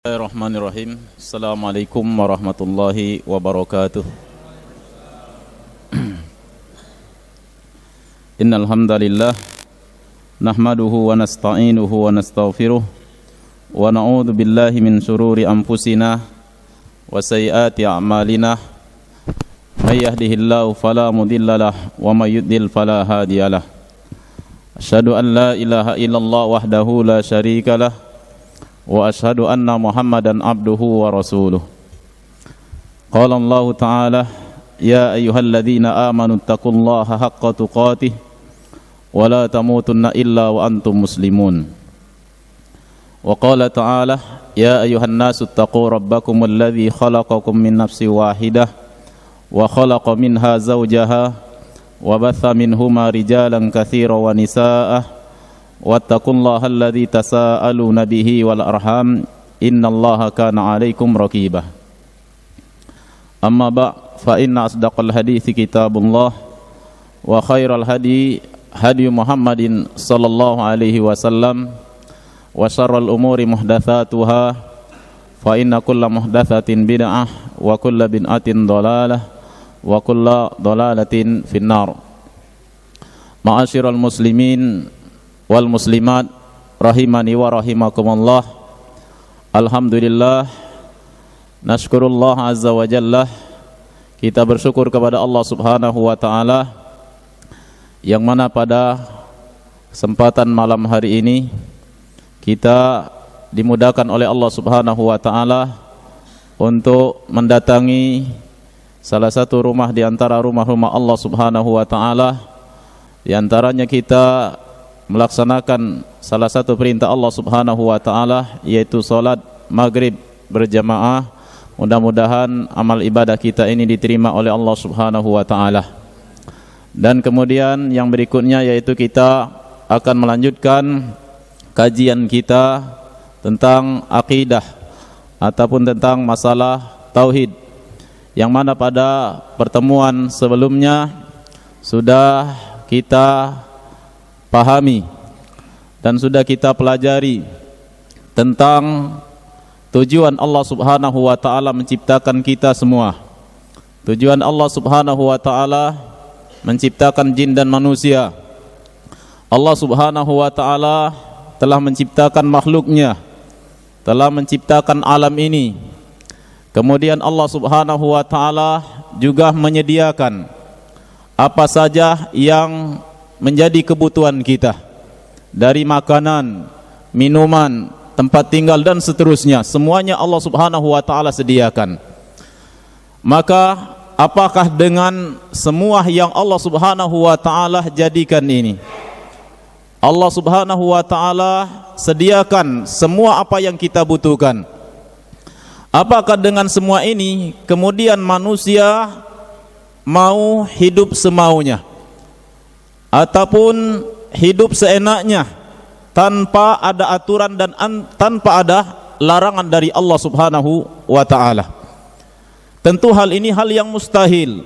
Bismillahirrahmanirrahim. Assalamualaikum warahmatullahi wabarakatuh. Innal hamdalillah nahmaduhu wa nasta'inuhu wa nastaghfiruh wa na'udzu billahi min shururi anfusina wa sayyiati a'malina. May yahdihillahu fala mudhillalah wa may yudlil fala hadiyalah. Asyhadu an la ilaha illallah wahdahu la syarikalah wa ashhadu anna Muhammadan abduhu wa rasuluh. Qala Allah Ta'ala, ya ayyuhalladzina amanu taqullaha haqqa tuqatih wa la tamutunna illa wa antum muslimun. Wa qala ta'ala, ya ayyuhan nasu taqu rabbakumul ladzi khalaqakum min nafsin wahidah wa khalaqa minha zawjaha wa batha minhuma rijalan katsiran wa nisaa. Wattaqullaha alladzi tasaaluna bihi wal arham innallaha kana 'alaikum raqibah. Amma fa inna asdaqal hadithi kitabullah wa khairal hadi Muhammadin sallallahu alaihi wasallam wa syarrul umuri muhdatsatuha fa inna kulla muhdatsatin bid'ah wa kulla bid'atin dhalalah wa kulla dhalalatin finnar. Ma'asyiral muslimin wal muslimat rahimani wa rahimakumullah. Alhamdulillah, nashkurullah azza wa jalla, kita bersyukur kepada Allah subhanahu wa ta'ala yang mana pada kesempatan malam hari ini kita dimudahkan oleh Allah subhanahu wa ta'ala untuk mendatangi salah satu rumah di antara rumah-rumah Allah subhanahu wa ta'ala. Di antaranya kita melaksanakan salah satu perintah Allah subhanahu wa ta'ala, yaitu salat maghrib berjamaah. Mudah-mudahan amal ibadah kita ini diterima oleh Allah subhanahu wa ta'ala. Dan kemudian yang berikutnya yaitu kita akan melanjutkan kajian kita tentang akidah ataupun tentang masalah tauhid, yang mana pada pertemuan sebelumnya sudah kita pahami dan sudah kita pelajari tentang tujuan Allah subhanahu wa ta'ala menciptakan kita semua. Tujuan Allah subhanahu wa ta'ala menciptakan jin dan manusia. Allah subhanahu wa ta'ala telah menciptakan makhluknya, telah menciptakan alam ini. Kemudian Allah subhanahu wa ta'ala juga menyediakan apa saja yang menjadi kebutuhan kita, dari makanan, minuman, tempat tinggal dan seterusnya. Semuanya Allah subhanahu wa ta'ala sediakan. Maka apakah dengan semua yang Allah subhanahu wa ta'ala jadikan ini, Allah subhanahu wa ta'ala sediakan semua apa yang kita butuhkan, apakah dengan semua ini kemudian manusia mau hidup semaunya ataupun hidup seenaknya tanpa ada aturan dan tanpa ada larangan dari Allah subhanahu wa ta'ala? Tentu hal ini hal yang mustahil,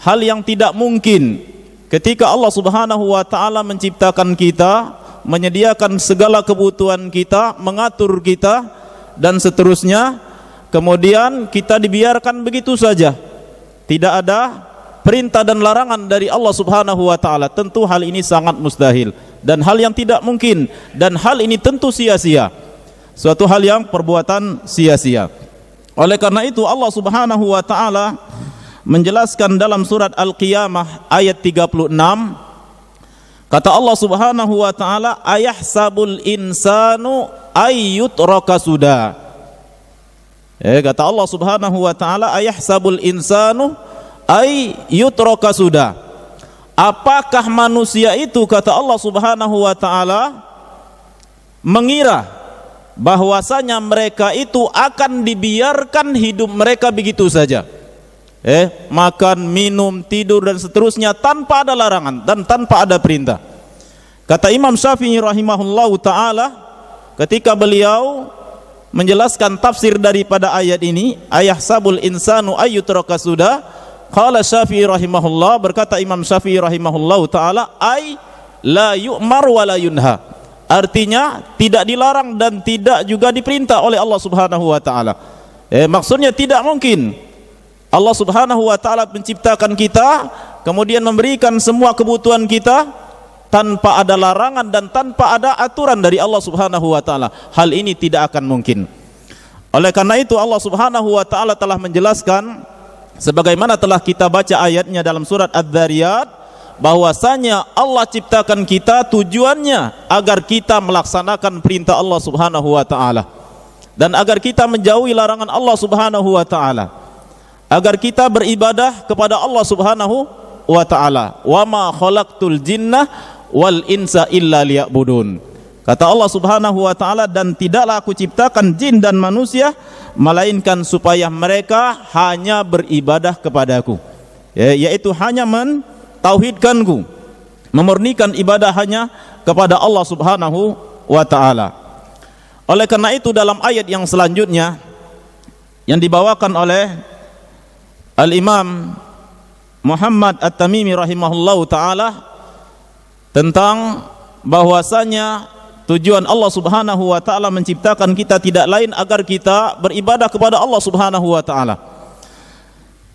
hal yang tidak mungkin. Ketika Allah subhanahu wa ta'ala menciptakan kita, menyediakan segala kebutuhan kita, mengatur kita dan seterusnya, kemudian kita dibiarkan begitu saja, tidak ada perintah dan larangan dari Allah subhanahu wa ta'ala. Tentu hal ini sangat mustahil dan hal yang tidak mungkin, dan hal ini tentu sia-sia, suatu hal yang perbuatan sia-sia. Oleh karena itu Allah subhanahu wa ta'ala menjelaskan dalam surat Al-Qiyamah ayat 36, kata Allah subhanahu wa ta'ala, ayahsabul insanu ayyutraka suda. Kata Allah subhanahu wa ta'ala, ayahsabul insanu ayyutraka suda. Apakah manusia itu, kata Allah subhanahu wa ta'ala, mengira bahwasanya mereka itu akan dibiarkan hidup mereka begitu saja, makan, minum, tidur dan seterusnya tanpa ada larangan dan tanpa ada perintah. Kata Imam Syafi'i rahimahullahu ta'ala ketika beliau menjelaskan tafsir daripada ayat ini, ayahsabul insanu ayyutraka suda, qala Syafi'i rahimahullah, berkata Imam Syafi'i rahimahullahu ta'ala, ay la yu'mar wa la yunha. artinya tidak dilarang dan tidak juga diperintah oleh Allah Subhanahu wa taala. Maksudnya tidak mungkin Allah Subhanahu wa taala menciptakan kita, kemudian memberikan semua kebutuhan kita tanpa ada larangan dan tanpa ada aturan dari Allah Subhanahu wa taala. Hal ini tidak akan mungkin. Oleh karena itu Allah Subhanahu wa taala telah menjelaskan sebagaimana telah kita baca ayatnya dalam surat Adz-Dzariyat, bahwasanya Allah ciptakan kita tujuannya agar kita melaksanakan perintah Allah Subhanahu wa taala dan agar kita menjauhi larangan Allah Subhanahu wa taala, agar kita beribadah kepada Allah Subhanahu wa taala. Wa ma khalaqtul jinna wal insa illa liya'budun. Kata Allah Subhanahu wa taala, dan tidaklah aku ciptakan jin dan manusia melainkan supaya mereka hanya beribadah kepadaku, yaitu hanya mentauhidkanku, memurnikan ibadah hanya kepada Allah Subhanahu wa taala. Oleh karena itu dalam ayat yang selanjutnya yang dibawakan oleh Al-Imam Muhammad At-Tamimi rahimahullahu taala tentang bahwasanya tujuan Allah Subhanahu wa taala menciptakan kita tidak lain agar kita beribadah kepada Allah Subhanahu wa taala.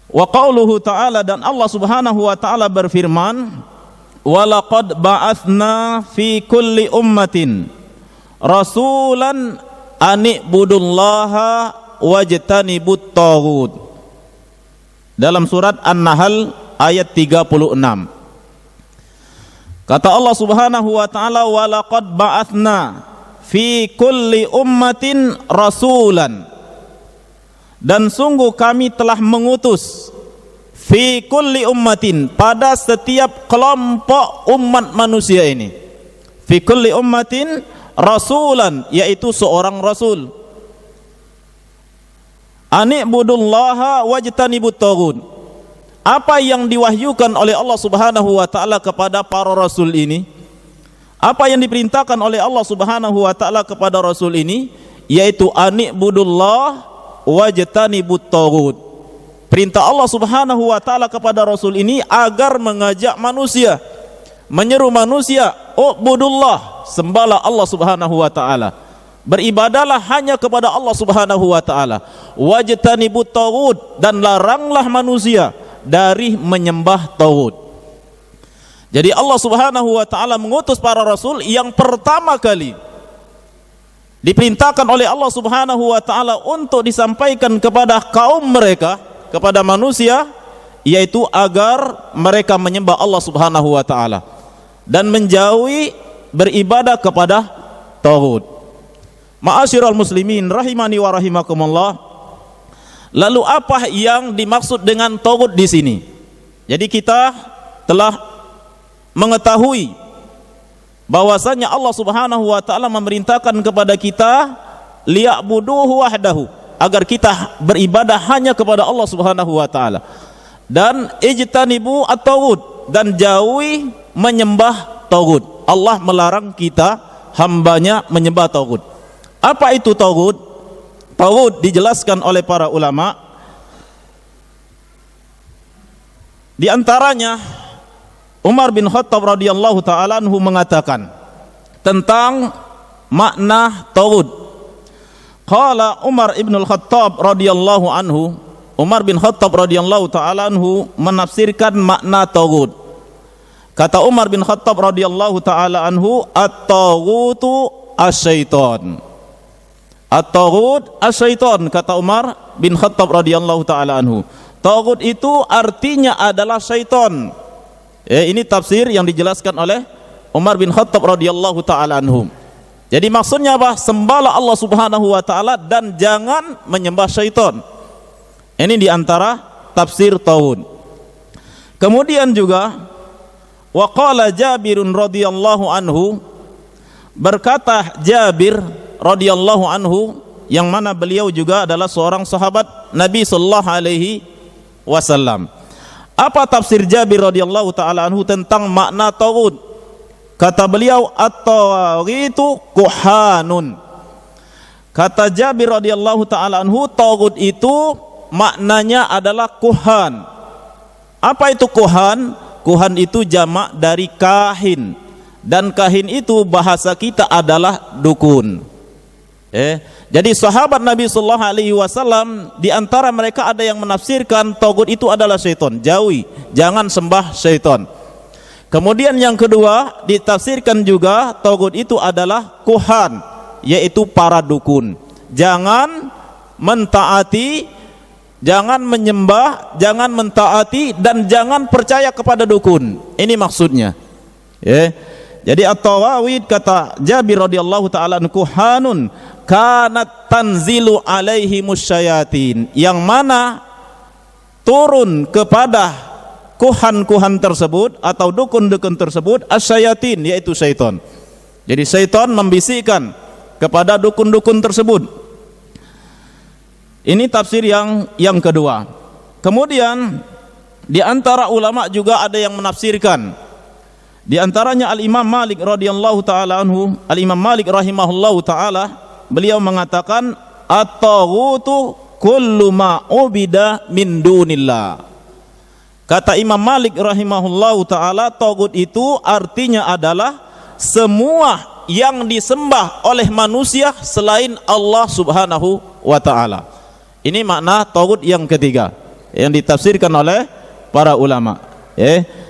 Wa qauluhu ta'ala, dan Allah Subhanahu wa taala berfirman, wa laqad ba'atsna fi kulli ummatin rasulan an ibudullaha wajtanibut taghut. Dalam surat An-Nahl ayat 36. Kata Allah Subhanahu wa taala, wa laqad ba'atsna fi kulli ummatin rasulan, dan sungguh kami telah mengutus fi kulli ummatin, pada setiap kelompok umat manusia ini, fi kulli ummatin rasulan, yaitu seorang rasul, ani'budullaha wajtanibut taghut. Apa yang diwahyukan oleh Allah Subhanahu wa taala kepada para rasul ini, apa yang diperintahkan oleh Allah Subhanahu wa taala kepada rasul ini, yaitu ani'budullah wajtanibut taghut. Perintah Allah Subhanahu wa taala kepada rasul ini agar mengajak manusia, menyeru manusia, ubudullah, sembahlah Allah Subhanahu wa taala, beribadalah hanya kepada Allah Subhanahu wa taala, wajtanibut taghut, dan laranglah manusia dari menyembah taghut. Jadi Allah Subhanahu wa taala mengutus para rasul yang pertama kali diperintahkan oleh Allah Subhanahu wa taala untuk disampaikan kepada kaum mereka, kepada manusia, yaitu agar mereka menyembah Allah Subhanahu wa taala dan menjauhi beribadah kepada taghut. Ma'asyiral muslimin rahimani wa rahimakumullah. Lalu apa yang dimaksud dengan taghut di sini? Jadi kita telah mengetahui bahwasanya Allah Subhanahu wa taala memerintahkan kepada kita liya'buduhu wahdahu, agar kita beribadah hanya kepada Allah Subhanahu wa taala, dan ijtanibu at-taghut, dan jauhi menyembah taghut. Allah melarang kita hambanya menyembah taghut. Apa itu taghut? Taghut dijelaskan oleh para ulama, di antaranya Umar bin Khattab radhiyallahu taala anhu mengatakan tentang makna taghut. Qala Umar ibn al-Khattab radhiyallahu anhu, Umar bin Khattab radhiyallahu taala anhu menafsirkan makna taghut. Kata Umar bin Khattab radhiyallahu taala anhu, at-taghutu asyaiton. At-taghut asyaiton, kata Umar bin Khattab radhiyallahu taala anhu. Taghut itu artinya adalah syaiton. Ini tafsir yang dijelaskan oleh Umar bin Khattab radhiyallahu taala anhu. Jadi maksudnya apa? Sembahlah Allah Subhanahu wa taala dan jangan menyembah syaitan. Ini diantara tafsir taghut. Kemudian juga wa qala Jabirun radhiyallahu anhu, berkata Jabir radhiyallahu anhu, yang mana beliau juga adalah seorang sahabat Nabi sallallahu alaihi wasallam. Apa tafsir Jabir radhiyallahu taala anhu tentang makna taghut? Kata beliau, at-taghitu kuhanun. Kata Jabir radhiyallahu taala anhu, taghut itu maknanya adalah kuhan. Apa itu kuhan? Kuhan itu jamak dari kahin, dan kahin itu bahasa kita adalah dukun. Jadi sahabat Nabi sallallahu alaihi wasallam di antara mereka ada yang menafsirkan tagut itu adalah syaitan. Jauhi, jangan sembah syaitan. Kemudian yang kedua ditafsirkan juga tagut itu adalah kuhan, yaitu para dukun. Jangan mentaati, jangan menyembah, jangan mentaati, dan jangan percaya kepada dukun. Ini maksudnya. Jadi at-tawawid, kata Jabir radhiyallahu taala anhu, kuhanun kanat tanzilu alaihi musyayatin, yang mana turun kepada kuhan-kuhan tersebut atau dukun-dukun tersebut asyayatin, yaitu syaitan. Jadi syaitan membisikkan kepada dukun-dukun tersebut. Ini tafsir yang kedua. Kemudian di antara ulama juga ada yang menafsirkan. Di antaranya Al-Imam Malik radhiyallahu taala anhu, Al-Imam Malik rahimahullahu taala, beliau mengatakan at-taghutu kullu ma ubida min dunillah. Kata Imam Malik rahimahullahu taala, tagut itu artinya adalah semua yang disembah oleh manusia selain Allah Subhanahu wa taala. Ini makna tagut yang ketiga yang ditafsirkan oleh para ulama.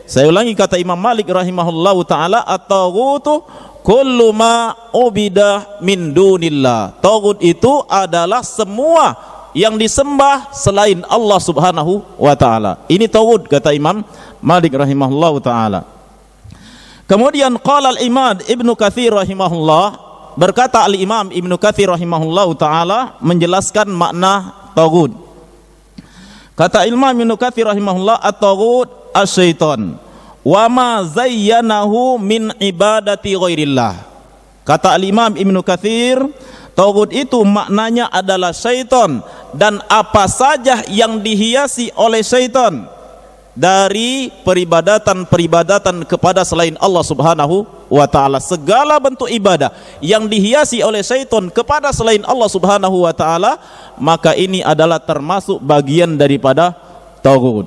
Saya ulangi kata Imam Malik rahimahullahu taala, at-taghutu kullu ma ubida min dunillah. Tagut itu adalah semua yang disembah selain Allah Subhanahu wa taala. Ini tagut kata Imam Malik rahimahullahu taala. Kemudian qala al-Imam Ibnu Katsir rahimahullah, berkata al-Imam Ibnu Katsir rahimahullahu taala menjelaskan makna tagut. Kata Imam Ibnu Katsir rahimahullah, at-tagut asyaitan wa ma zayyanahu min ibadati ghairillah. Kata al-Imam Ibnu Katsir, tagut itu maknanya adalah syaitan dan apa saja yang dihiasi oleh syaitan dari peribadatan kepada selain Allah Subhanahu wa taala. Segala bentuk ibadah yang dihiasi oleh syaitan kepada selain Allah Subhanahu wa taala, maka ini adalah termasuk bagian daripada tagut.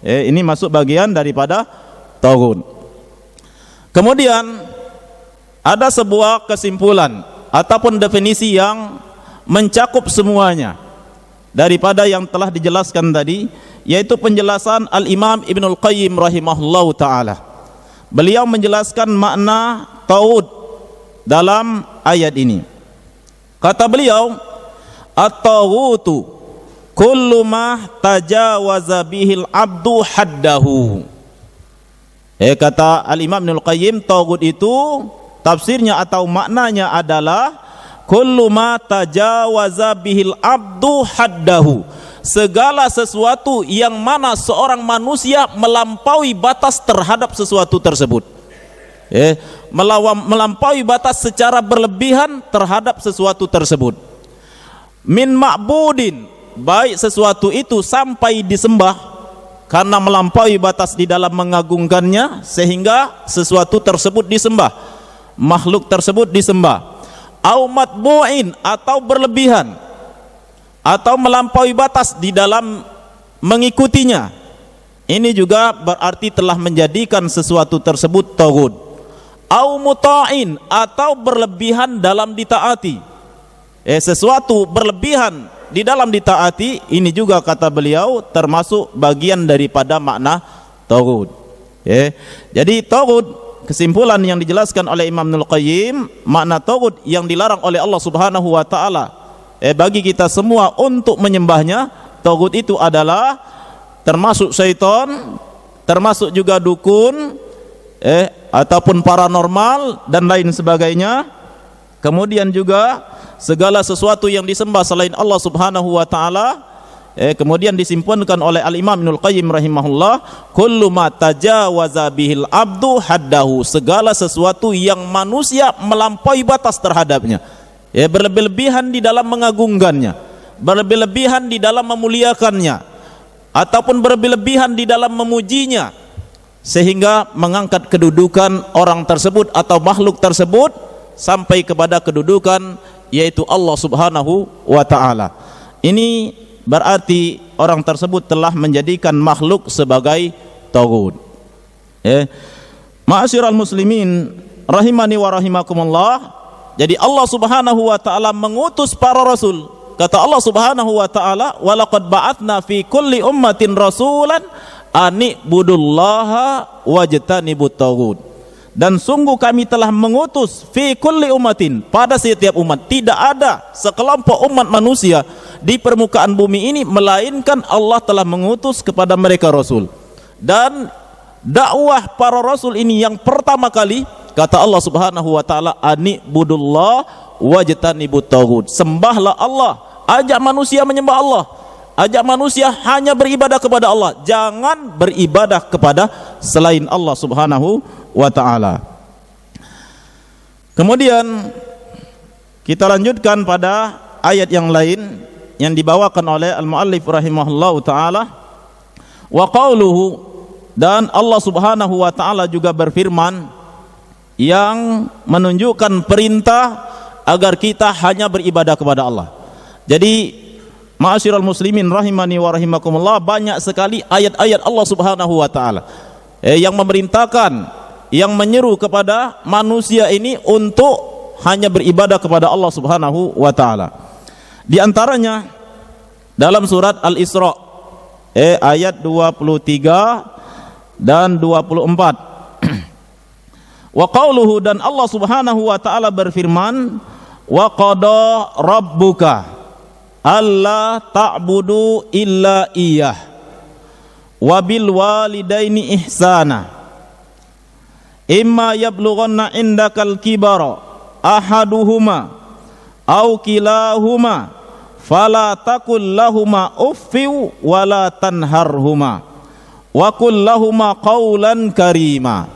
Ini masuk bagian daripada tagut. Kemudian ada sebuah kesimpulan ataupun definisi yang mencakup semuanya daripada yang telah dijelaskan tadi, yaitu penjelasan Al-Imam Ibnul Qayyim rahimahullahu ta'ala. Beliau menjelaskan makna tagut dalam ayat ini. Kata beliau, at-taghutu kullu ma tajawaza bihil abdu haddahu. Kata Al-Imam Ibnul Qayyim, tagut itu tafsirnya atau maknanya adalah kullu ma tajawaza bihil abdu haddahu, segala sesuatu yang mana seorang manusia melampaui batas terhadap sesuatu tersebut. Melampaui batas secara berlebihan terhadap sesuatu tersebut. Min ma'budin, baik sesuatu itu sampai disembah karena melampaui batas di dalam mengagungkannya sehingga sesuatu tersebut disembah, makhluk tersebut disembah. Au matbu'in, atau berlebihan atau melampaui batas di dalam mengikutinya. Ini juga berarti telah menjadikan sesuatu tersebut tagut. Au muta'in, atau berlebihan dalam ditaati. Sesuatu berlebihan di dalam ditaati, ini juga kata beliau termasuk bagian daripada makna tagut. Jadi tagut, kesimpulan yang dijelaskan oleh Imam Ibnul Qayyim, makna tagut yang dilarang oleh Allah Subhanahu wa taala bagi kita semua untuk menyembahnya. Tagut itu adalah termasuk syaitan, termasuk juga dukun, ataupun paranormal dan lain sebagainya. Kemudian juga segala sesuatu yang disembah selain Allah Subhanahu wa taala. Kemudian disimpankan oleh Al-Imam Ibnul Qayyim rahimahullah, kullu ma tajawaza bihil abdu haddahu, segala sesuatu yang manusia melampaui batas terhadapnya, berlebih-lebihan di dalam mengagungkannya, berlebih-lebihan di dalam memuliakannya, ataupun berlebih-lebihan di dalam memujinya, sehingga mengangkat kedudukan orang tersebut atau makhluk tersebut sampai kepada kedudukan yaitu Allah Subhanahu wa taala. Ini berarti orang tersebut telah menjadikan makhluk sebagai tagut. Ma'asyiral muslimin rahimani wa rahimakumullah, jadi Allah Subhanahu wa taala mengutus para rasul. Kata Allah Subhanahu wa taala, "Wa laqad ba'atsna fi kulli ummatin rasulan ani'budullaha wajtanibut taghut." Dan sungguh kami telah mengutus fi kulli ummatin, pada setiap umat. Tidak ada sekelompok umat manusia di permukaan bumi ini melainkan Allah telah mengutus kepada mereka rasul. Dan dakwah para rasul ini yang pertama kali, kata Allah Subhanahu wa taala, "Ani'budullah wajtanibut taghut." Sembahlah Allah, ajak manusia menyembah Allah, ajak manusia hanya beribadah kepada Allah, jangan beribadah kepada selain Allah Subhanahu wa taala. Kemudian kita lanjutkan pada ayat yang lain yang dibawakan oleh al-muallif rahimahullahu taala. Wa qauluhu, dan Allah Subhanahu wa taala juga berfirman yang menunjukkan perintah agar kita hanya beribadah kepada Allah. Jadi ma'asyiral muslimin rahimani wa rahimakumullah, banyak sekali ayat-ayat Allah Subhanahu wa taala yang memerintahkan, yang menyeru kepada manusia ini untuk hanya beribadah kepada Allah Subhanahu wa taala. Di antaranya dalam surat Al-Isra ayat 23 dan 24. Wa qauluhu, dan Allah Subhanahu wa taala berfirman, "Wa qada rabbuka alla ta'budu illa iyyah wa bil walidaini ihsana imma yablughanna indakal kibara ahaduhuma aw kilahuma fala taqul lahumā uffin wa la tanharhumā wa qul lahumā qawlan karīmā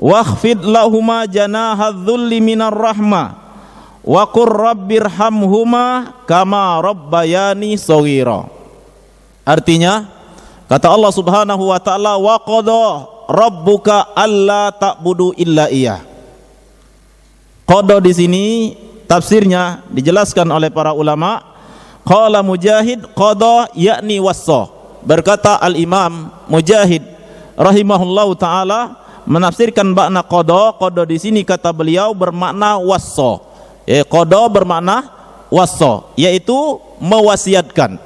wakhfid lahumā janāha adh-dhulli minar rahmah wa qur rabbirhamhuma kama rabbayani shaghira." Artinya, kata Allah Subhanahu wa taala, "Wa qada rabbuka alla ta'budu illa iyyah." Qada di sini tafsirnya dijelaskan oleh para ulama. Qala Mujahid, qada yakni wassa. Berkata al-Imam Mujahid rahimahullahu taala menafsirkan makna qada. Qada di sini kata beliau bermakna wassa. Qada bermakna wassa, yaitu mewasiatkan.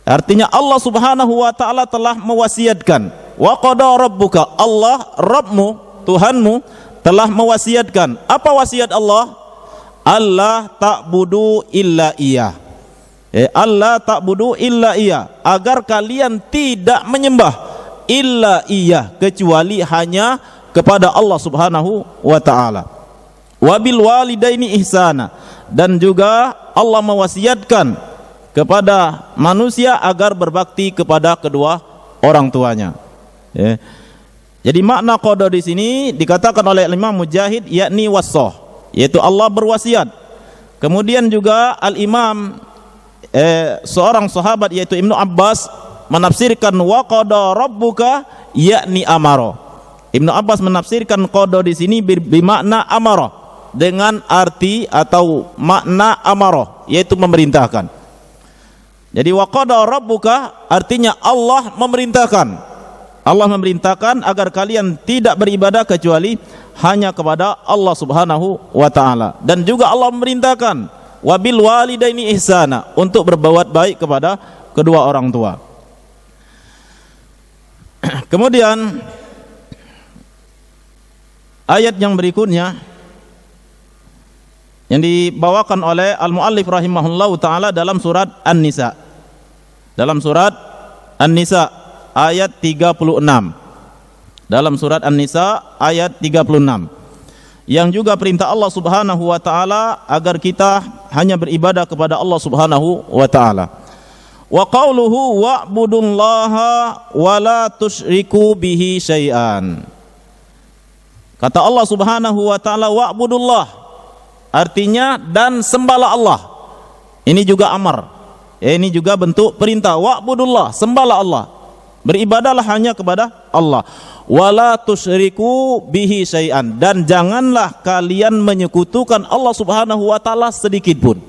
Artinya Allah Subhanahu wa taala telah mewasiatkan. Wa qada rabbuka, Allah Rabbmu, Tuhanmu telah mewasiatkan. Apa wasiat Allah? Allah ta'budu illa iyyah. Allah ta'budu illa iyyah, agar kalian tidak menyembah illa iyyah, kecuali hanya kepada Allah Subhanahu wa taala. Wabil walidaini ihsana, dan juga Allah mewasiatkan kepada manusia agar berbakti kepada kedua orang tuanya. Jadi makna qada di sini dikatakan oleh Imam Mujahid yakni wassah, yaitu Allah berwasiat. Kemudian juga al-Imam seorang sahabat yaitu Ibnu Abbas menafsirkan wa qada rabbuka yakni amara. Ibnu Abbas menafsirkan qada di sini bermakna amara, dengan arti atau makna amarah, yaitu memerintahkan. Jadi wa qada rabbuka artinya Allah memerintahkan. Allah memerintahkan agar kalian tidak beribadah kecuali hanya kepada Allah Subhanahu wa taala. Dan juga Allah memerintahkan wabil walidaini ihsana, untuk berbuat baik kepada kedua orang tua. Kemudian ayat yang berikutnya yang dibawakan oleh al-muallif rahimahullahu taala dalam surat An-Nisa. Dalam surat An-Nisa ayat 36. Dalam surat An-Nisa ayat 36. Yang juga perintah Allah Subhanahu wa taala agar kita hanya beribadah kepada Allah Subhanahu wa taala. Wa qauluhu wa'budullaha wa la tusyriku bihi syai'an. Kata Allah Subhanahu wa taala wa'budullah, artinya dan sembahlah Allah. Ini juga amar, ini juga bentuk perintah. Wa'budullah, sembahlah Allah, beribadahlah hanya kepada Allah. Wala tusyriku bihi syai'an, dan janganlah kalian menyekutukan Allah Subhanahu wa taala sedikit pun.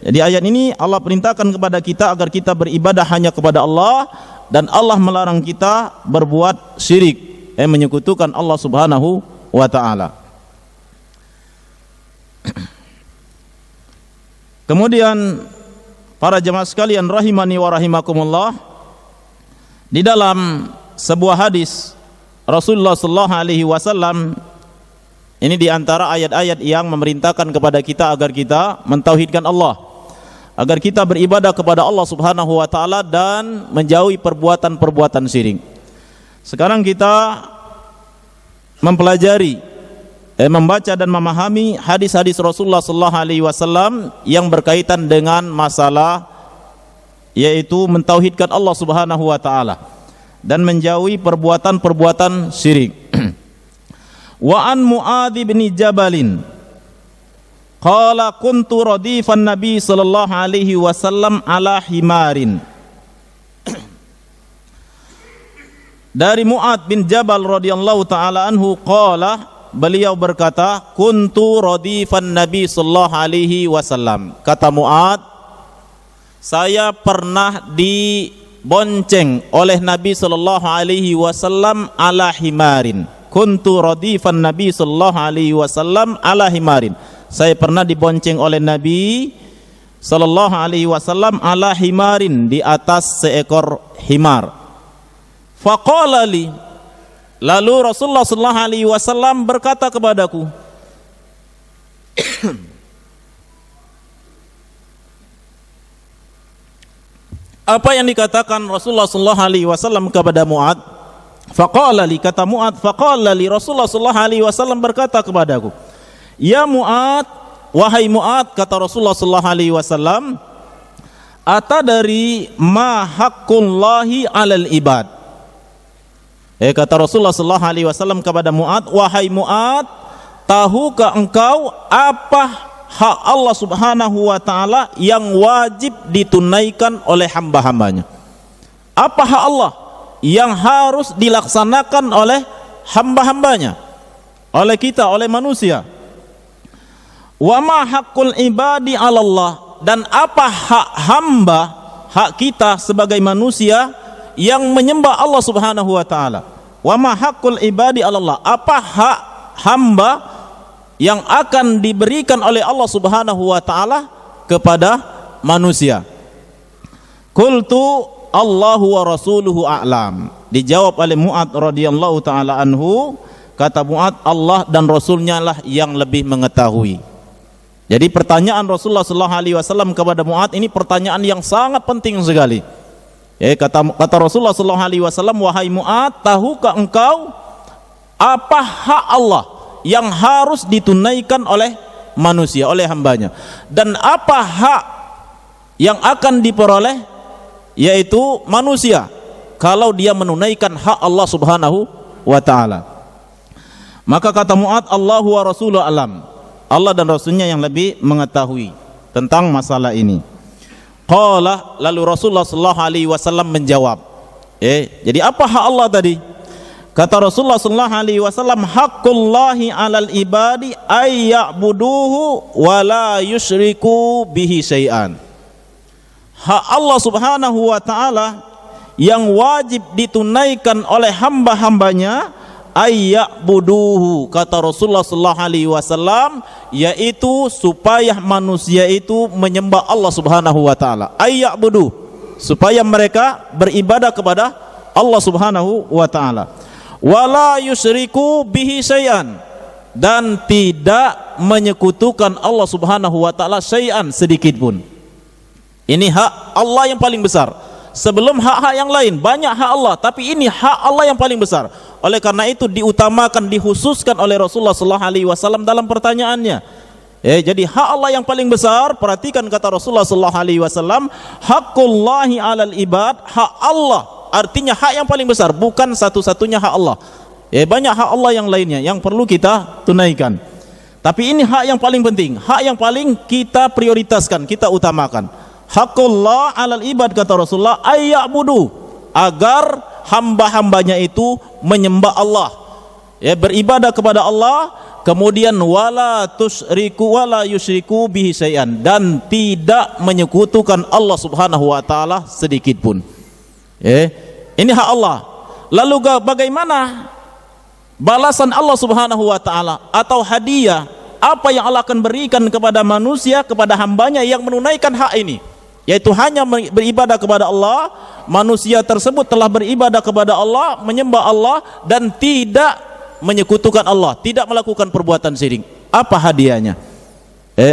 Jadi ayat ini Allah perintahkan kepada kita agar kita beribadah hanya kepada Allah, dan Allah melarang kita berbuat syirik, menyekutukan Allah Subhanahu wa ta'ala. Kemudian para jemaah sekalian rahimani wa rahimakumullah, di dalam sebuah hadis Rasulullah sallallahu alaihi wasallam, ini di antara ayat-ayat yang memerintahkan kepada kita agar kita mentauhidkan Allah, agar kita beribadah kepada Allah Subhanahu wa taala dan menjauhi perbuatan-perbuatan syirik. Sekarang kita mempelajari, membaca dan memahami hadis-hadis Rasulullah sallallahu alaihi wasallam yang berkaitan dengan masalah yaitu mentauhidkan Allah Subhanahu wa taala dan menjauhi perbuatan-perbuatan syirik. Wa an Muadz bin Jabalin qala kuntu radifan Nabi sallallahu alaihi wasallam ala himarin. Dari Muadz bin Jabal radhiyallahu taala anhu qala, beliau berkata, kuntu radifan Nabi sallallahu alaihi wasallam. Kata Muadz, saya pernah dibonceng oleh Nabi sallallahu alaihi wasallam ala himarin. Kuntu radifan Nabi sallallahu alaihi wasallam ala himarin. Saya pernah dibonceng oleh Nabi sallallahu alaihi wasallam ala himarin, di atas seekor himar. Faqala li, lalu Rasulullah sallallahu alaihi wasallam berkata kepadaku, apa yang dikatakan Rasulullah sallallahu alaihi wasallam kepada Muadz? Faqala li, kata Muadz, faqala li, Rasulullah sallallahu alaihi wasallam berkata kepadaku, ya Muadz, wahai Muadz, kata Rasulullah sallallahu alaihi wasallam, atadari ma haqqullahi 'alal ibad. Kata Rasulullah sallallahu alaihi wasallam kepada Muadz, wahai Muadz, tahukah engkau apa hak Allah Subhanahu wa taala yang wajib ditunaikan oleh hamba-hambanya? Apa hak Allah yang harus dilaksanakan oleh hamba-hambanya, oleh kita, oleh manusia? Wa ma haqqul ibadi 'ala Allah, dan apa hak hamba, hak kita sebagai manusia yang menyembah Allah Subhanahu wa taala? Wa ma haqqul ibadi 'ala Allah, apa hak hamba yang akan diberikan oleh Allah Subhanahu wa taala kepada manusia? Qultu Allahu wa rasuluhu a'lam. Dijawab oleh Muadz radhiyallahu taala anhu, kata Muadz, Allah dan Rasulnya lah yang lebih mengetahui. Jadi pertanyaan Rasulullah sallallahu alaihi wasallam kepada Muadz ini pertanyaan yang sangat penting sekali. Kata Rasulullah sallallahu alaihi wasallam, wahai Muadz, tahukah engkau apa hak Allah yang harus ditunaikan oleh manusia, oleh hambanya, dan apa hak yang akan diperoleh yaitu manusia kalau dia menunaikan hak Allah Subhanahu wa taala? Maka kata Muadz, Allahu wa rasuluhu alam, Allah dan Rasulnya yang lebih mengetahui tentang masalah ini. Qala, lalu Rasulullah sallallahu alaihi wasallam menjawab, jadi apa hak Allah tadi? Kata Rasulullah sallallahu alaihi wasallam, haqqullahi 'alal ibadi ay ya'buduhu wa la yusyriku bihi syai'an. Hak Allah Subhanahu wa taala yang wajib ditunaikan oleh hamba-hambanya, ay ya'buduhu, kata Rasulullah sallallahu alaihi wasallam, yaitu supaya manusia itu menyembah Allah Subhanahu wa taala. Ay ya'budu, supaya mereka beribadah kepada Allah Subhanahu wa taala. Wala yusyriku bihi syai'an, dan tidak menyekutukan Allah Subhanahu wa taala syai'an, sedikit pun. Ini hak Allah yang paling besar. Sebelum hak-hak yang lain, banyak hak Allah, tapi ini hak Allah yang paling besar. Oleh karena itu diutamakan, dikhususkan oleh Rasulullah sallallahu alaihi wasallam dalam pertanyaannya. Jadi hak Allah yang paling besar, perhatikan kata Rasulullah sallallahu alaihi wasallam, haqqullahi 'alal ibad, hak Allah, artinya hak yang paling besar, bukan satu-satunya hak Allah. Banyak hak Allah yang lainnya yang perlu kita tunaikan. Tapi ini hak yang paling penting, hak yang paling kita prioritaskan, kita utamakan. Haqqullah 'alal ibad, kata Rasulullah, ayya'budu, agar hamba-hambanya itu menyembah Allah, beribadah kepada Allah, kemudian wala tusyriku wala yusyriku bihi syai'an, dan tidak menyekutukan Allah Subhanahu wa taala sedikit pun. Ini hak Allah. Lalu bagaimana balasan Allah Subhanahu wa taala atau hadiah apa yang Allah akan berikan kepada manusia, kepada hambanya yang menunaikan hak ini, yaitu hanya beribadah kepada Allah. Manusia tersebut telah beribadah kepada Allah, menyembah Allah dan tidak menyekutukan Allah, tidak melakukan perbuatan syirik. Apa hadiahnya?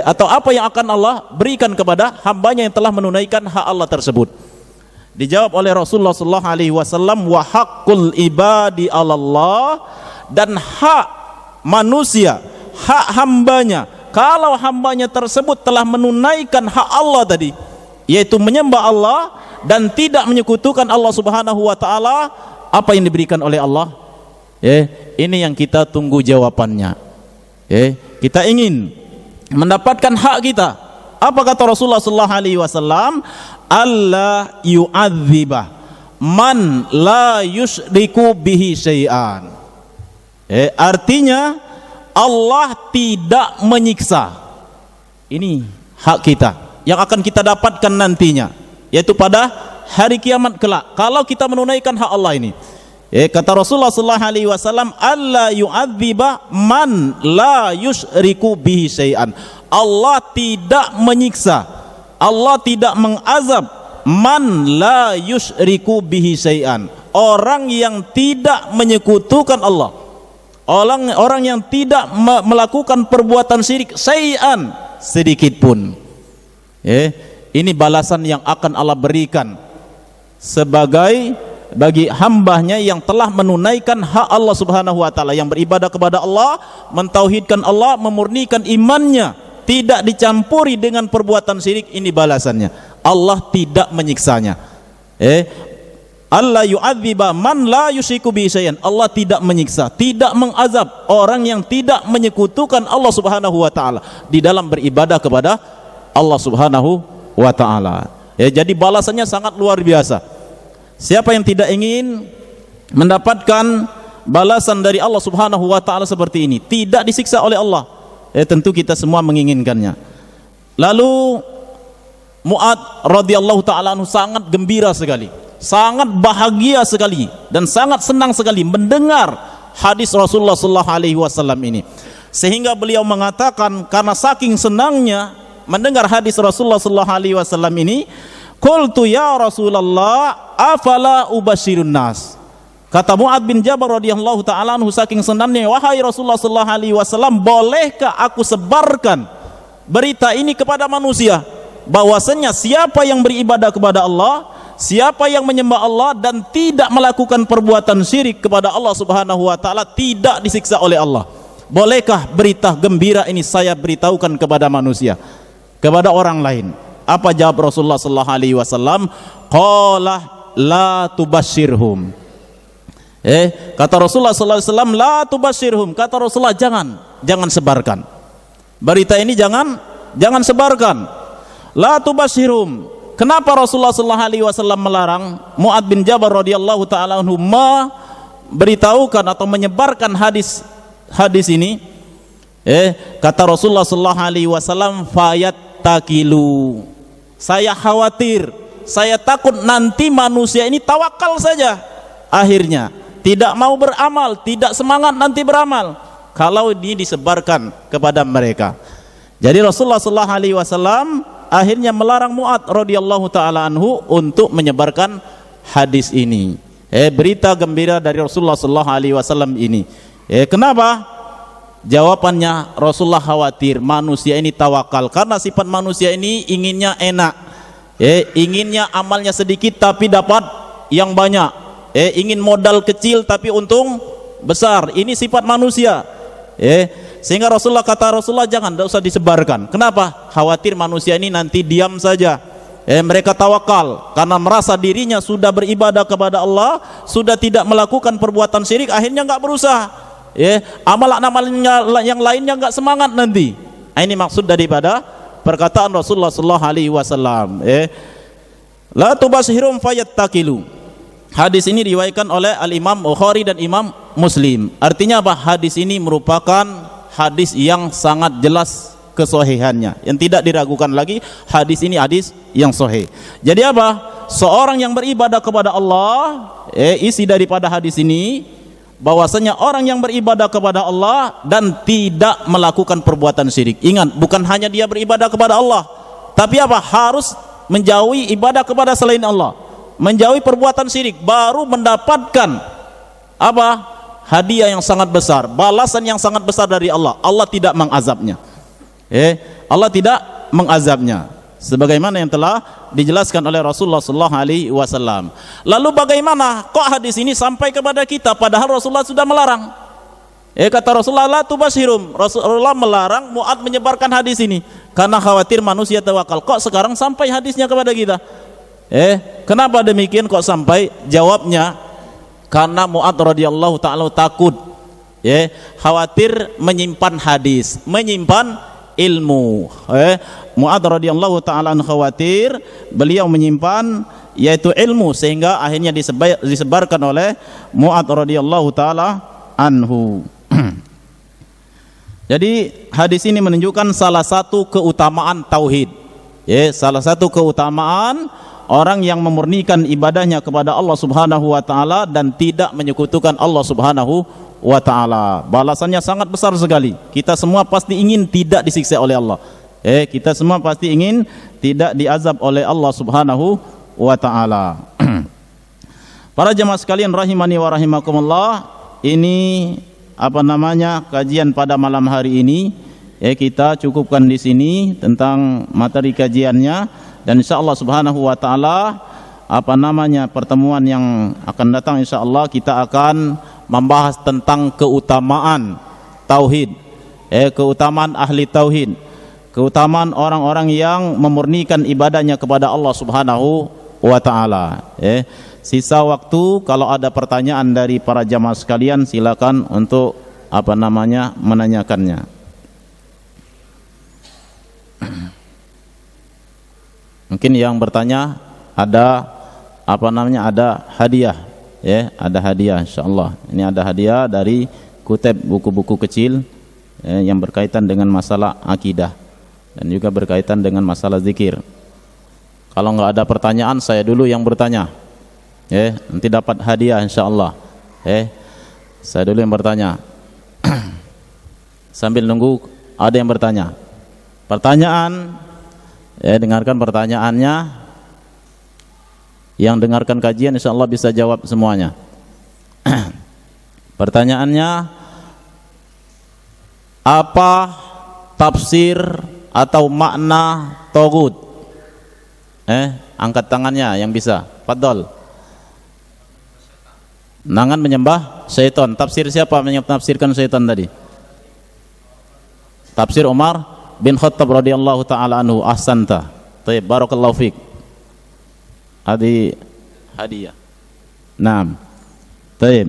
Atau apa yang akan Allah berikan kepada hambanya yang telah menunaikan hak Allah tersebut? Dijawab oleh Rasulullah sallallahu alaihi wasallam, wa haqqul ibadi 'alallah, dan hak manusia, hak hambanya, kalau hambanya tersebut telah menunaikan hak Allah tadi, yaitu menyembah Allah dan tidak menyekutukan Allah Subhanahu wa taala, apa yang diberikan oleh Allah? Ini yang kita tunggu jawabannya. Kita ingin mendapatkan hak kita. Apa kata Rasulullah sallallahu alaihi wasallam? Allah yu'adziba man la yusyriku bihi syai'an. Artinya Allah tidak menyiksa. Ini hak kita yang akan kita dapatkan nantinya, yaitu pada hari kiamat kelak kalau kita menunaikan hak Allah ini. Kata Rasulullah sallallahu alaihi wasallam, Allah yu'adziba man la yusyriku bihi syai'an. Allah tidak menyiksa, Allah tidak mengazab man la yusyriku bihi syai'an, orang yang tidak menyekutukan Allah, orang yang tidak melakukan perbuatan syirik syai'an, sedikit pun. Ini balasan yang akan Allah berikan sebagai bagi hambanya yang telah menunaikan hak Allah Subhanahu wa taala, yang beribadah kepada Allah, mentauhidkan Allah, memurnikan imannya, tidak dicampuri dengan perbuatan syirik. Ini balasannya. Allah tidak menyiksanya. Allah yu'adziba man la yusyriku bihi syai'an. Allah tidak menyiksa, tidak mengazab orang yang tidak menyekutukan Allah Subhanahu wa taala di dalam beribadah kepada Allah Subhanahu wa taala. Jadi balasannya sangat luar biasa. Siapa yang tidak ingin mendapatkan balasan dari Allah Subhanahu wa taala seperti ini, tidak disiksa oleh Allah, tentu kita semua menginginkannya. Lalu Mu'adz radhiyallahu taala anhu sangat gembira sekali, sangat bahagia sekali dan sangat senang sekali mendengar hadis Rasulullah sallallahu alaihi wasallam ini, sehingga beliau mengatakan karena saking senangnya mendengar hadis Rasulullah sallallahu alaihi wasallam ini, qultu ya Rasulullah afala ubashirun nas. Kata Mu'adz bin Jabal radhiyallahu taala anhu saking senangnya, wahai Rasulullah sallallahu alaihi wasallam, bolehkah aku sebarkan berita ini kepada manusia, bahwasanya siapa yang beribadah kepada Allah, siapa yang menyembah Allah dan tidak melakukan perbuatan syirik kepada Allah Subhanahu wa taala, tidak disiksa oleh Allah. Bolehkah berita gembira ini saya beritahukan kepada manusia, kepada orang lain? Apa jawab Rasulullah sallallahu alaihi wasallam? Qala la tubashirhum. Kata Rasulullah sallallahu alaihi wasallam, la tubashirhum. Kata Rasulullah, jangan sebarkan berita ini, jangan sebarkan. La tubashirhum. Kenapa Rasulullah sallallahu alaihi wasallam melarang Mu'adz bin Jabal radhiyallahu taala anhu memberitahukan atau menyebarkan hadis ini? Kata Rasulullah sallallahu alaihi wasallam, fayattakilu. Saya khawatir, saya takut nanti manusia ini tawakal saja, akhirnya tidak mau beramal, tidak semangat nanti beramal kalau ini disebarkan kepada mereka. Jadi Rasulullah sallallahu alaihi wasallam akhirnya melarang Mu'adz radhiyallahu taala anhu untuk menyebarkan hadis ini, berita gembira dari Rasulullah sallallahu alaihi wasallam ini. Kenapa? Jawabannya, Rasulullah khawatir manusia ini tawakal, karena sifat manusia ini inginnya enak, inginnya amalnya sedikit tapi dapat yang banyak, ingin modal kecil tapi untung besar. Ini sifat manusia, sehingga kata Rasulullah jangan, tidak usah disebarkan. Kenapa? Khawatir manusia ini nanti diam saja, mereka tawakal karena merasa dirinya sudah beribadah kepada Allah, sudah tidak melakukan perbuatan syirik, akhirnya nggak berusaha, amal-amalnya yang lainnya nggak semangat nanti. Ini maksud daripada perkataan Rasulullah sallallahu alaihi wasallam, la tubashirum fayattakilu. Hadis ini diriwayatkan oleh Al-Imam Bukhari dan Imam Muslim. Artinya apa? Hadis ini merupakan hadis yang sangat jelas kesohihannya, yang tidak diragukan lagi. Hadis ini hadis yang sahih. Jadi apa? Seorang yang beribadah kepada Allah, isi daripada hadis ini, bahwasanya orang yang beribadah kepada Allah dan tidak melakukan perbuatan syirik. Ingat, bukan hanya dia beribadah kepada Allah, tapi apa? Harus menjauhi ibadah kepada selain Allah, menjauhi perbuatan syirik, baru mendapatkan apa? Hadiah yang sangat besar, balasan yang sangat besar dari Allah. Allah tidak mengazabnya. Allah tidak mengazabnya, sebagaimana yang telah dijelaskan oleh Rasulullah sallallahu alaihi wasallam. Lalu bagaimana kok hadis ini sampai kepada kita padahal Rasulullah sudah melarang? Kata Rasulullah, la tubashirum. Rasulullah melarang Mu'adz menyebarkan hadis ini karena khawatir manusia tawakal. Kok sekarang sampai hadisnya kepada kita? Kenapa demikian kok sampai? Jawabnya, karena Mu'adz radhiyallahu ta'ala takut, khawatir menyimpan hadis, menyimpan ilmu. Mu'adz radhiyallahu ta'ala khawatir beliau menyimpan yaitu ilmu, sehingga akhirnya disebarkan oleh Mu'adz radhiyallahu ta'ala anhu. Jadi hadis ini menunjukkan salah satu keutamaan tauhid, salah satu keutamaan orang yang memurnikan ibadahnya kepada Allah Subhanahu wa taala dan tidak menyekutukan Allah Subhanahu wa ta'ala. Balasannya sangat besar sekali. Kita semua pasti ingin tidak disiksa oleh Allah. Kita semua pasti ingin tidak diazab oleh Allah Subhanahu wa ta'ala. Para jemaah sekalian rahimani wa rahimakumullah, ini kajian pada malam hari ini. Kita cukupkan di sini tentang materi kajiannya, dan insyaallah Subhanahu wa ta'ala pertemuan yang akan datang insyaallah kita akan membahas tentang keutamaan tauhid, keutamaan ahli tauhid, keutamaan orang-orang yang memurnikan ibadahnya kepada Allah Subhanahu wa ta'ala. Sisa waktu kalau ada pertanyaan dari para jamaah sekalian, silakan untuk menanyakannya. Mungkin yang bertanya ada ada hadiah, ada hadiah insyaallah. Ini ada hadiah dari kutub buku-buku kecil yang berkaitan dengan masalah akidah dan juga berkaitan dengan masalah zikir. Kalau nggak ada pertanyaan, saya dulu yang bertanya, nanti dapat hadiah insyaallah. Saya dulu yang bertanya. Sambil nunggu ada yang bertanya. Pertanyaan, dengarkan pertanyaannya. Yang dengarkan kajian insyaallah bisa jawab semuanya. Pertanyaannya, apa tafsir atau makna taghut? Angkat tangannya yang bisa. Fadhol. Nangan menyembah syaitan. Tafsir siapa menafsirkan syaitan tadi? Tafsir Umar bin Khattab radhiyallahu taala anhu. Ahsanta. Baik, barakallahu fiik. Adi hadiah. Naam. Baik.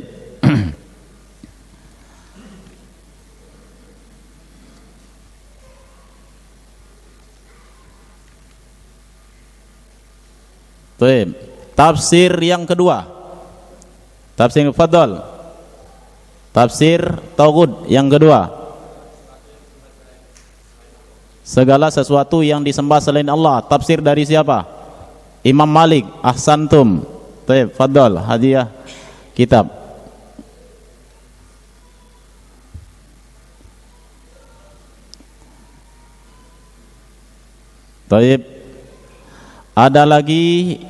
Baik. Tafsir yang kedua. Tafsir fadhol. Tafsir taghut yang kedua. Segala sesuatu yang disembah selain Allah. Tafsir dari siapa? Imam Malik. Ahsantum. Baik, fadhol, hadiah kitab. Baik. Ada lagi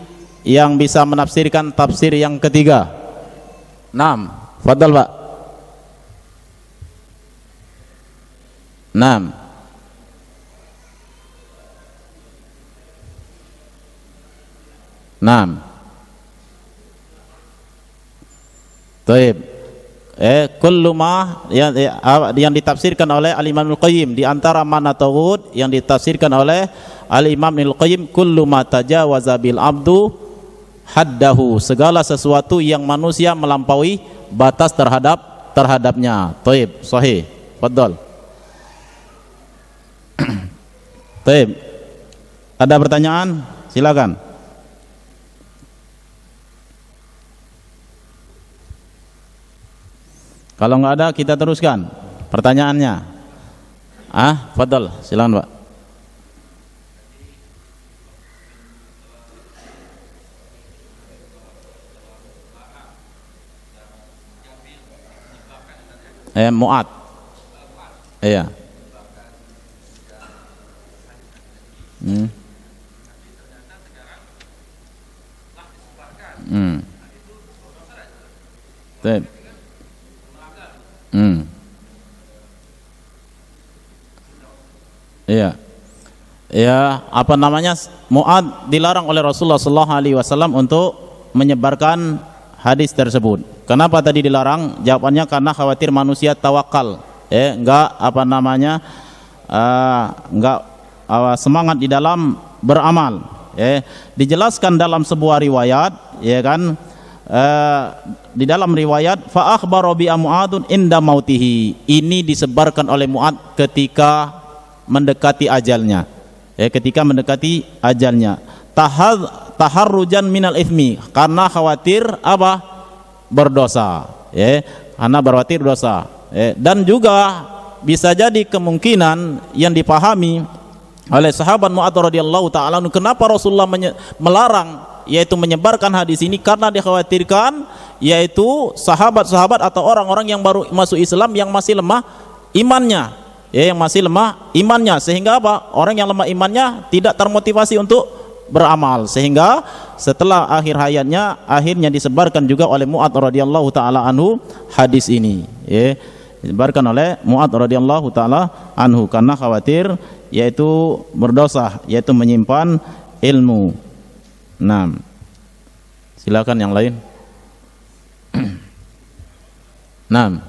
yang bisa menafsirkan tafsir yang ketiga? Naam, fadhol Pak. Naam. Naam. Baik. Kullu ma yang ditafsirkan oleh Al-Imam Al-Qayyim, di antara makna taghut yang ditafsirkan oleh Al-Imam Al-Qayyim, kullu ma tajawaza bil abdu haddahu, segala sesuatu yang manusia melampaui batas terhadapnya. Baik, sahih. Fadhol. Baik. Ada pertanyaan? Silakan. Kalau nggak ada, kita teruskan pertanyaannya. Fadhol, silakan Pak. Mu'ad. Iya. Baik. Iya. Ya, apa namanya? Mu'ad dilarang oleh Rasulullah sallallahu alaihi wasallam untuk menyebarkan hadis tersebut. Kenapa tadi dilarang? Jawabannya karena khawatir manusia tawakal. Enggak apa namanya? Enggak semangat di dalam beramal. Dijelaskan dalam sebuah riwayat, ya kan? Di dalam riwayat fa akhbara bi Mu'adun inda mautihi. Ini disebarkan oleh Mu'ad ketika mendekati ajalnya. Ketika mendekati ajalnya. Taharrujan minal ithmi, karena khawatir apa? Berdosa. Karena khawatir dosa. Dan juga bisa jadi kemungkinan yang dipahami oleh sahabat Mu'adz radhiyallahu taala, kenapa Rasulullah melarang yaitu menyebarkan hadis ini, karena dikhawatirkan yaitu sahabat-sahabat atau orang-orang yang baru masuk Islam yang masih lemah imannya. Yang masih lemah imannya, sehingga apa? Orang yang lemah imannya tidak termotivasi untuk beramal, sehingga setelah akhir hayatnya akhirnya disebarkan juga oleh Mu'adz radhiyallahu taala anhu hadis ini. Disebarkan oleh Mu'adz radhiyallahu taala anhu karena khawatir yaitu berdosa, yaitu menyimpan ilmu. Nah, silakan yang lain. Nah,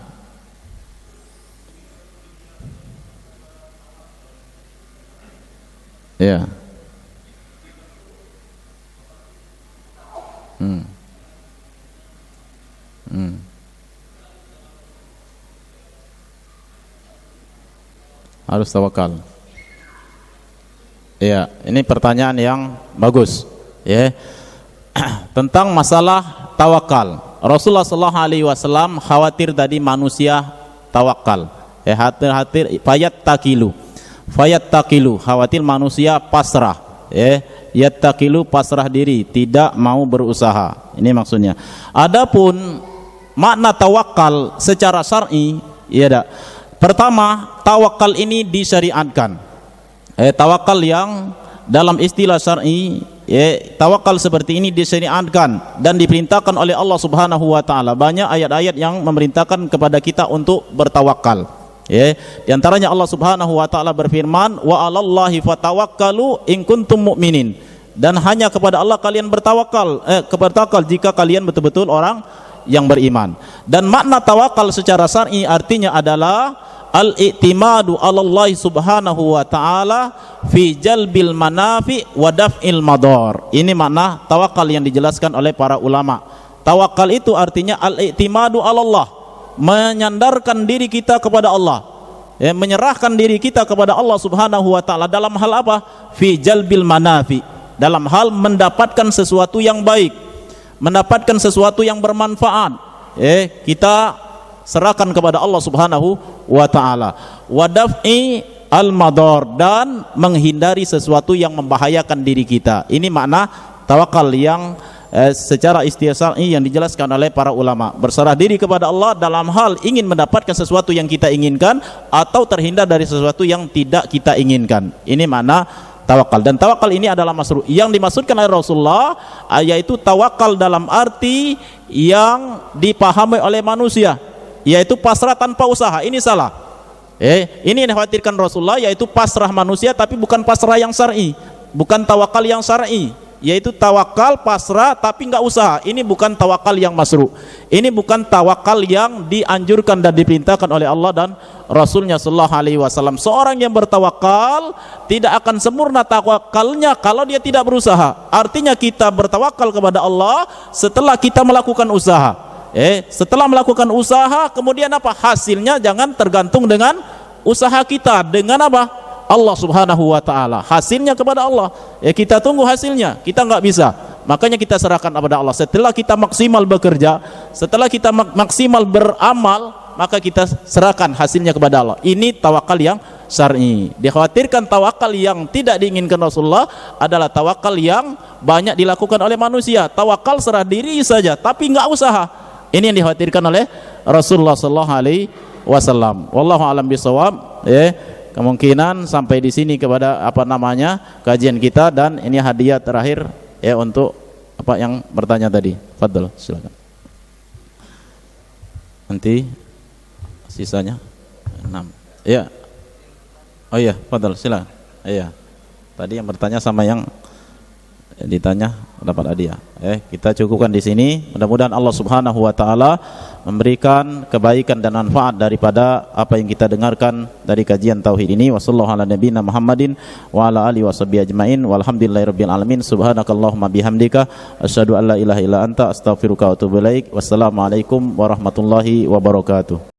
ya. Harus tawakal. Ya, ini pertanyaan yang bagus. Tentang masalah tawakal. Rasulullah sallallahu alaihi wasallam khawatir tadi manusia tawakal. Khawatir fayat takilu, khawatir manusia pasrah. Yattakilu, pasrah diri, tidak mau berusaha. Ini maksudnya. Adapun makna tawakal secara syar'i, pertama, tawakal ini disyariatkan. Tawakal yang dalam istilah syar'i, tawakal seperti ini disyariatkan dan diperintahkan oleh Allah Subhanahu wa taala. Banyak ayat-ayat yang memerintahkan kepada kita untuk bertawakal. Di antaranya Allah Subhanahu wa taala berfirman, wa 'alallahi fatawakkalu in kuntum mu'minin. Dan hanya kepada Allah kalian bertawakal, jika kalian betul-betul orang yang beriman. Dan makna tawakal secara syar'i artinya adalah al-i'timadu 'alallahi subhanahu wa ta'ala fi jalbil manafi wa daf'il madar. Ini makna tawakal yang dijelaskan oleh para ulama. Tawakal itu artinya al-i'timadu 'alallah, menyandarkan diri kita kepada Allah, menyerahkan diri kita kepada Allah Subhanahu wa taala dalam hal apa? Fi jalbil manafi, dalam hal mendapatkan sesuatu yang baik, mendapatkan sesuatu yang bermanfaat. Kita serahkan kepada Allah Subhanahu wa taala. Wa daf'i al-madar, dan menghindari sesuatu yang membahayakan diri kita. Ini makna tawakal yang secara istiasa'i yang dijelaskan oleh para ulama. Berserah diri kepada Allah dalam hal ingin mendapatkan sesuatu yang kita inginkan atau terhindar dari sesuatu yang tidak kita inginkan. Ini makna tawakal. Dan tawakal ini adalah masru'. Yang dimaksudkan oleh Rasulullah yaitu tawakal dalam arti yang dipahami oleh manusia, yaitu pasrah tanpa usaha. Ini salah. Ini yang dikhawatirkan Rasulullah, yaitu pasrah manusia tapi bukan pasrah yang syar'i, bukan tawakal yang syar'i, yaitu tawakal pasrah tapi enggak usaha. Ini bukan tawakal yang masru'. Ini bukan tawakal yang dianjurkan dan diperintahkan oleh Allah dan Rasulnya sallallahu alaihi wasallam. Seorang yang bertawakal tidak akan sempurna tawakalnya kalau dia tidak berusaha. Artinya kita bertawakal kepada Allah setelah kita melakukan usaha. Setelah melakukan usaha, kemudian apa? Hasilnya jangan tergantung dengan usaha kita. Dengan apa? Allah Subhanahu wa taala. Hasilnya kepada Allah. Kita tunggu hasilnya. Kita enggak bisa. Makanya kita serahkan kepada Allah. Setelah kita maksimal bekerja, setelah kita maksimal beramal, maka kita serahkan hasilnya kepada Allah. Ini tawakal yang syar'i. Dikhawatirkan tawakal yang tidak diinginkan Rasulullah adalah tawakal yang banyak dilakukan oleh manusia. Tawakal serah diri saja tapi enggak usaha. Ini yang dikhawatirkan oleh Rasulullah sallallahu alaihi wasallam. Wallahu alam bisawab. Kemungkinan sampai di sini kepada kajian kita, dan ini hadiah terakhir untuk yang bertanya tadi. Fadhal, silakan. Nanti sisanya 6. Ya. Oh iya, fadhal, silakan. Iya. Tadi yang bertanya sama yang ditanya dapat hadiah. Kita cukupkan di sini. Mudah-mudahan Allah Subhanahu wa taala memberikan kebaikan dan manfaat daripada apa yang kita dengarkan dari kajian tauhid ini. Wassallallahu ala nabiyina Muhammadin wa ala alihi washabihi ajmain. Walhamdulillahirabbil alamin. Subhanakallahumma bihamdika asyhadu an la ilaha illa anta astaghfiruka wa atubu ilaik. Wassalamualaikum warahmatullahi wabarakatuh.